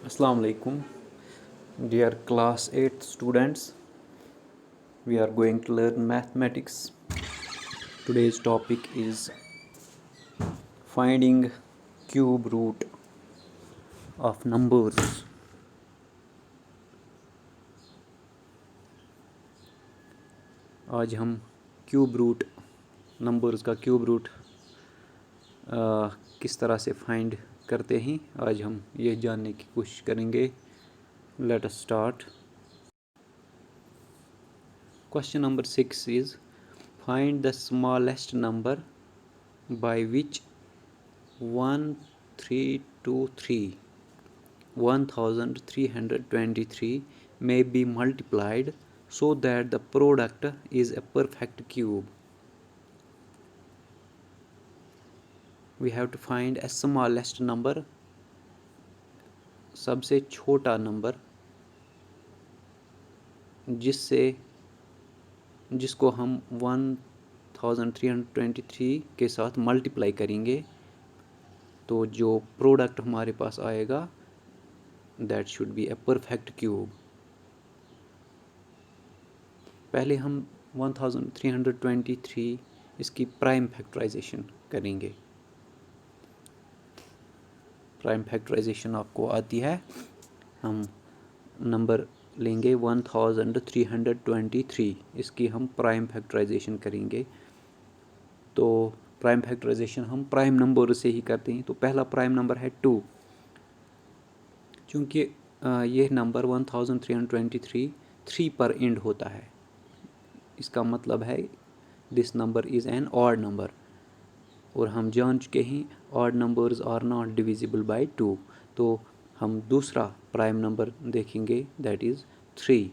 Assalamu alaikum, dear class 8 students. We are going to learn mathematics. Today's topic is finding cube root of numbers. आज हम cube root numbers का cube root किस तरह से find करते हैं, आज हम ये जानने की कोशिश करेंगे. Let us start. Question number 6 is find the smallest number by which 1323 may be multiplied so that the product is a perfect cube. We have to find a smallest number, सबसे छोटा नंबर जिसको हम 1323 के साथ multiply करेंगे तो जो product हमारे पास आएगा that should be a perfect cube. पहले हम 1323 इसकी प्राइम फैक्टराइजेशन करेंगे. प्राइम फैक्टराइजेशन आपको आती है. हम नंबर लेंगे 1323, इसकी हम प्राइम फैक्टराइजेशन करेंगे. तो प्राइम फैक्टराइजेशन हम प्राइम नंबर से ही करते हैं. तो पहला प्राइम नंबर है 2. चूँकि ये नंबर 1323 3 पर एंड होता है, इसका मतलब है this number is an odd number. और हम जान चुके हैं odd numbers are not divisible by 2. तो हम दूसरा प्राइम नंबर देखेंगे दैट इज़ 3.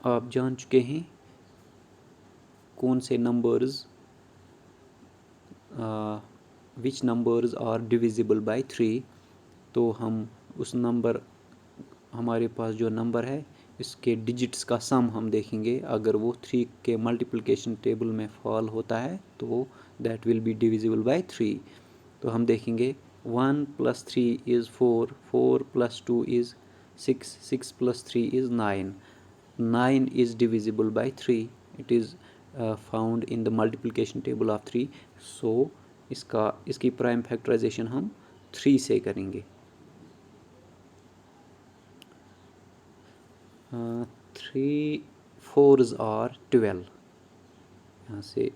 आप जान चुके हैं कौन से numbers which numbers are divisible by 3. तो हम उस नंबर, हमारे पास जो नंबर है इसके डिजिट्स का सम हम देखेंगे. अगर वो 3 के मल्टीप्लिकेशन टेबल में फॉल होता है तो that will be divisible by 3. तो हम देखेंगे 1 + 3 is 4, 4 + 2 is 6, 6 + 3 is 9, 9 is divisible by 3. It is found in the multiplication table of 3. सो इसकी प्राइम फैक्टराइजेशन हम 3 से करेंगे. 3 4s आर 12. यहाँ से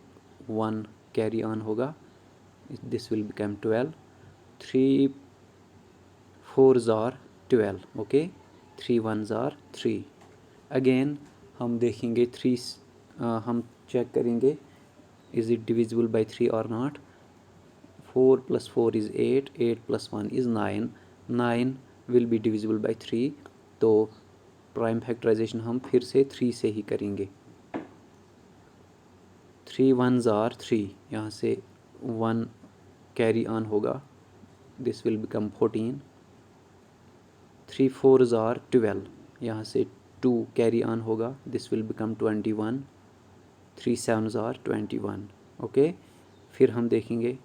1 कैरी ऑन होगा, this will become 12. 3 4s are 12. Okay, 3 1s are 3. Again हम देखेंगे 3, हम चेक करेंगे इज़ इट डिविजिबल बाय 3 और not. 4 + 4 is 8, 8 + 1 is 9, 9 will be divisible by 3. तो प्राइम फैक्टराइजेशन हम फिर से 3 से ही करेंगे. 3 1s आर 3. यहाँ से 1 कैरी ऑन होगा, this will become 14. 3 4s are 12. यहाँ से 2 कैरी ऑन होगा, this will become 21. 3 7s are 21. Okay, फिर हम देखेंगे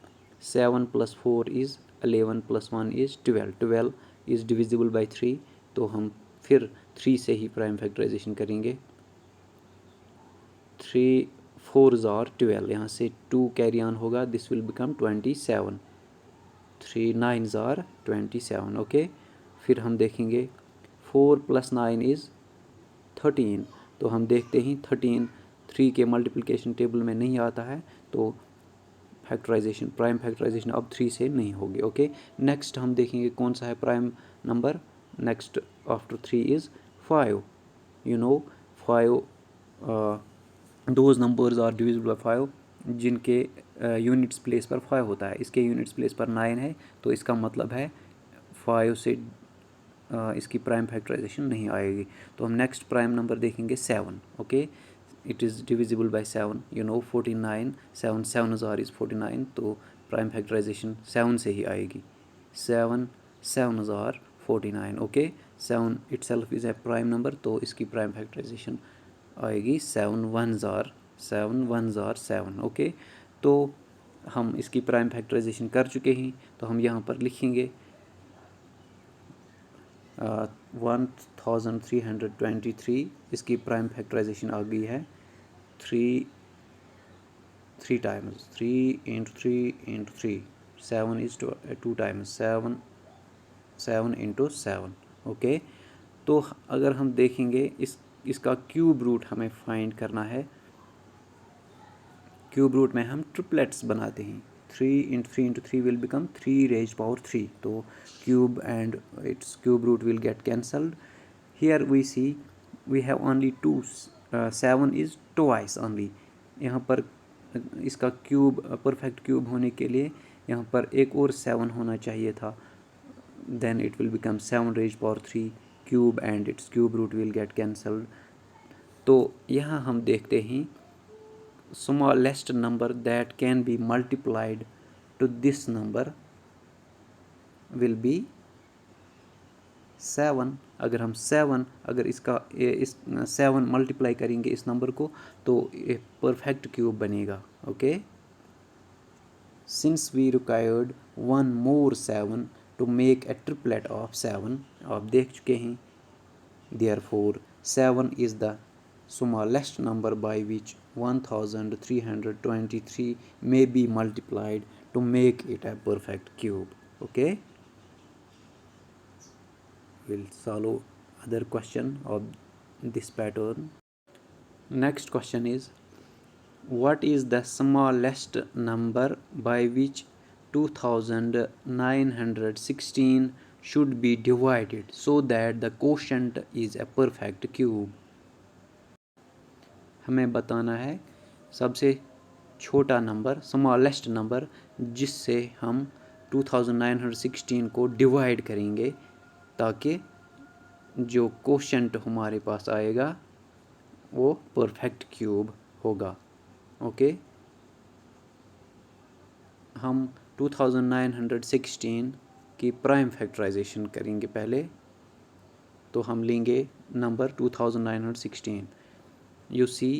7 + 4 is 11 + 1 is 12, 12 is divisible by 3. तो हम फिर 3 से ही प्राइम फैक्टराइजेशन करेंगे. 3 4s आर 12. यहाँ से 2 कैरी ऑन होगा, this will become 27. 3 9s are 27. Okay, फिर हम देखेंगे 4 + 9 इज़ 13. तो हम देखते हैं 13 3 के मल्टीप्लिकेशन टेबल में नहीं आता है, तो फैक्टराइजेशन, प्राइम फैक्टराइजेशन अब 3 से नहीं होगी. ओके, नेक्स्ट हम देखेंगे कौन सा है prime number. Next after 3 is 5. You know 5, those numbers are divisible by 5 जिनके यूनिट्स प्लेस पर 5 होता है. इसके यूनिट्स प्लेस पर 9 है, तो इसका मतलब है 5 से इसकी प्राइम फैक्टराइजेशन नहीं आएगी. तो हम नेक्स्ट प्राइम नंबर देखेंगे 7. Okay, it is divisible by 7. You know 49, 7 7s are is 49. तो प्राइम फैक्टराइजेशन 7 से ही आएगी. 7 7s are 49. Okay, 7 itself is a prime number, तो इसकी प्राइम फैक्टराइजेशन आएगी 7 1s आर 7. ओके, तो हम इसकी प्राइम फैक्टराइजेशन कर चुके हैं, तो हम यहाँ पर लिखेंगे 1323 इसकी प्राइम फैक्टराइजेशन आ गई है 3 times 3 into 3 7 is 2 times 7 into 7 okay. तो अगर हम देखेंगे इसका क्यूब रूट हमें फाइंड करना है। क्यूब रूट में हम ट्रिपलेट्स बनाते हैं। 3 will become 3 raised power 3. तो cube and its cube root will get cancelled. Here we see we have only 2. 7 is twice only. यहाँ पर इसका क्यूब परफेक्ट क्यूब होने के लिए यहाँ पर एक और 7 होना चाहिए था. Then it will become 7 raised power 3 cube and its cube root will get cancelled. तो यहाँ हम देखते हैं smallest number that can be multiplied to this number will be 7. अगर हम 7 अगर इस 7 मल्टीप्लाई करेंगे इस नंबर को तो एक परफेक्ट क्यूब बनेगा. Okay. Since we required one more 7 to make a triplet of 7, आप देख चुके हैं. Therefore 7 is the smallest number by which 1323 may be multiplied to make it a perfect cube. Okay, we'll solve other question of this pattern. Next question is, what is the smallest number by which 2916 should be divided so that the quotient is a perfect cube. हमें बताना है सबसे छोटा number smallest number जिससे हम 2916 को divide करेंगे ताकि जो कोशेंट हमारे पास आएगा वो परफेक्ट क्यूब होगा. ओके. हम 2916 की प्राइम फैक्टराइजेशन करेंगे पहले. तो हम लेंगे number 2916. You see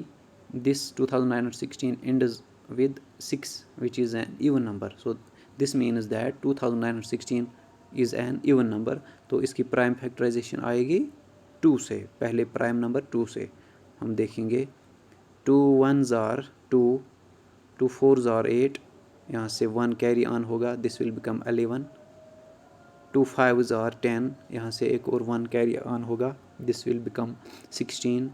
this 2916 ends with 6 which is an even number. So this means that 2916 is an even number. तो इसकी प्राइम फैक्टराइजेशन आएगी 2 से. पहले प्राइम नंबर 2 से हम देखेंगे 2 1s are 2, 2 4s are 8. यहाँ से 1 कैरी ऑन होगा. This will become 11. 2 5s are 10. यहाँ से एक और 1 कैरी ऑन होगा. This will become 16.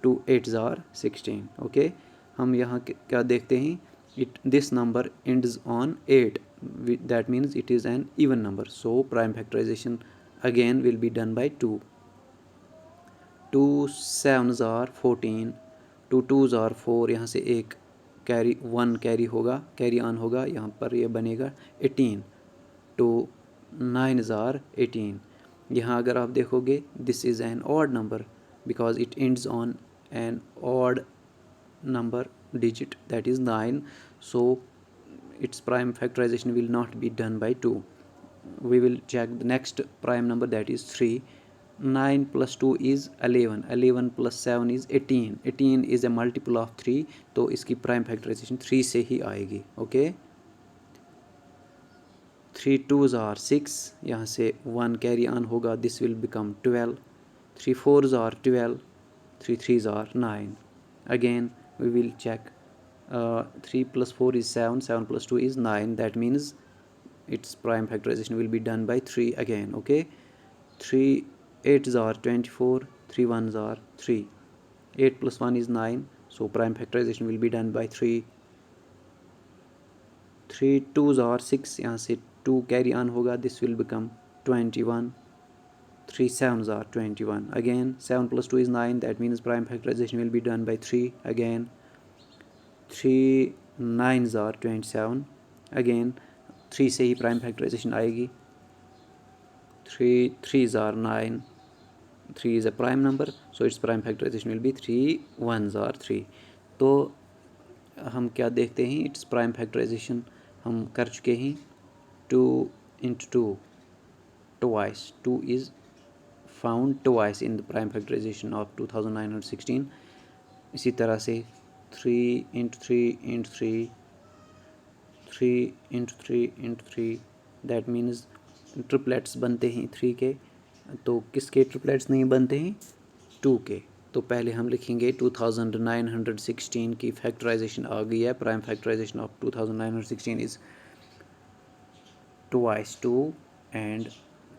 2 8s are 16. Okay. हम यहाँ क्या देखते हैं this number ends on 8. That means it is an even number. So prime factorization again will be done by 2. 2 7s are 14. 2 2s are 4. यहाँ से एक 1 carry होगा कैरी ऑन होगा. यहाँ पर ये बनेगा 18. 2 9s are 18. यहाँ अगर आप देखोगे this is an odd number because it ends on an odd number digit, that is 9. So its prime factorization will not be done by 2. We will check the next prime number, that is 3. 9 plus 2 is 11. 11 plus 7 is 18. 18 is a multiple of 3. तो इसकी prime factorization 3 से ही आएगी. Okay. 3 2s are 6. यहाँ से 1 carry on होगा. This will become 12. 3 4s are 12. 3 3s are 9. Again we will check 3 plus 4 is 7. 7 plus 2 is 9. That means its prime factorization will be done by 3 again. Okay. 3 8s are 24. 3 1s are 3. 8 plus 1 is 9. So prime factorization will be done by 3. 3 2s are 6. यहाँ से 2 carry on होगा. This will become 21. 3 7s are 21. Again 7 plus 2 is 9. That means prime factorization will be done by 3 again. 3 9s are 27. Again 3 से ही prime factorization आएगी. 3 3s are 9. 3 is a prime number, so its prime factorization will be 3 1s are 3. तो हम क्या देखते हैं its prime factorization हम कर चुके हैं 2 into 2 twice. 2 is found twice in the prime factorization of 2916. इसी तरह से 3 into 3 into 3 3 that means triplets बनते हैं 3 के। तो किसके ट्रिपलेट्स नहीं बनते हैं? 2 के। तो पहले हम लिखेंगे 2916 की फैक्टराइजेशन आ गई है। Prime factorization of 2916 is twice 2 and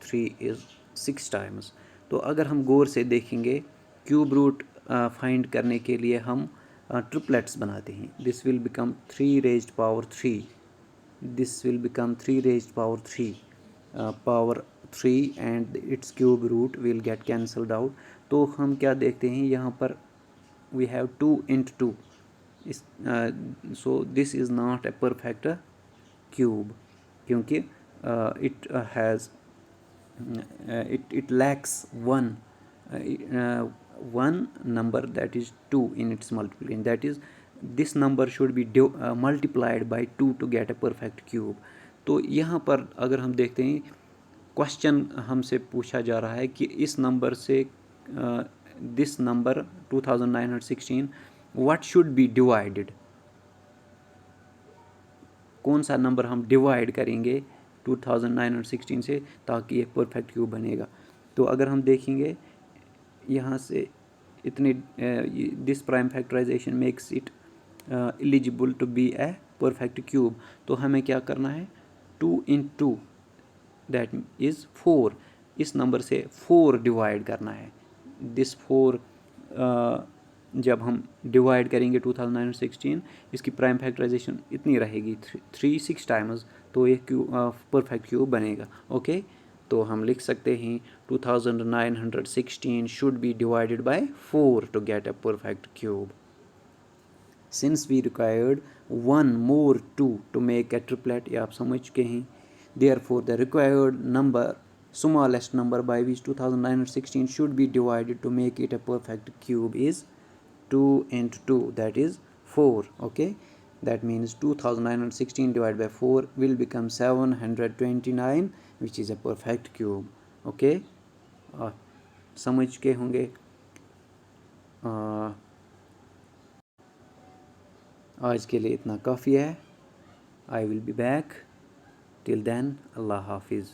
3 is 6 times। तो अगर हम गौर से देखेंगे क्यूब रूट फाइंड करने के लिए हम ट्रिपलेट्स बनाते हैं। This will become 3 raised power 3, this will become 3 raised power 3 power 3 and its cube root will get cancelled out. तो हम क्या देखते हैं यहाँ पर वी हैव 2 into 2 इस so this is not a perfect cube क्योंकि it has it lacks one number that is 2 in its multiplication, that is this number should be multiplied by 2 to get a perfect cube। तो यहाँ पर अगर हम देखते हैं question हमसे पूछा जा रहा है कि इस नंबर से this number 2916 what should be divided, कौन सा नंबर हम डिवाइड करेंगे 2916 से ताकि ये परफेक्ट क्यूब बनेगा। तो अगर हम देखेंगे यहाँ से इतने this prime factorization makes it eligible to be a perfect cube. तो हमें क्या करना है 2 into 2 दैट इज़ 4, इस नंबर से 4 डिवाइड करना है। दिस 4 जब हम डिवाइड करेंगे 2916 इसकी प्राइम फैक्टराइजेशन इतनी रहेगी 3 6 टाइम्स, तो ये परफेक्ट क्यूब बनेगा। ओके तो हम लिख सकते हैं 2916 should be divided by 4 to get a perfect cube. Since we required 1 more 2 to make a triplet, ये आप समझ चुके हैं। Therefore the required number, smallest number by which 2916 should be divided to make it a perfect cube is 2 into 2, that is 4. Okay, that means 2916 divided by 4 will become 729, which is a perfect cube. Okay, समझ के होंगे। आज के लिए इतना काफ़ी है। I will be back. Till then, Allah Hafiz.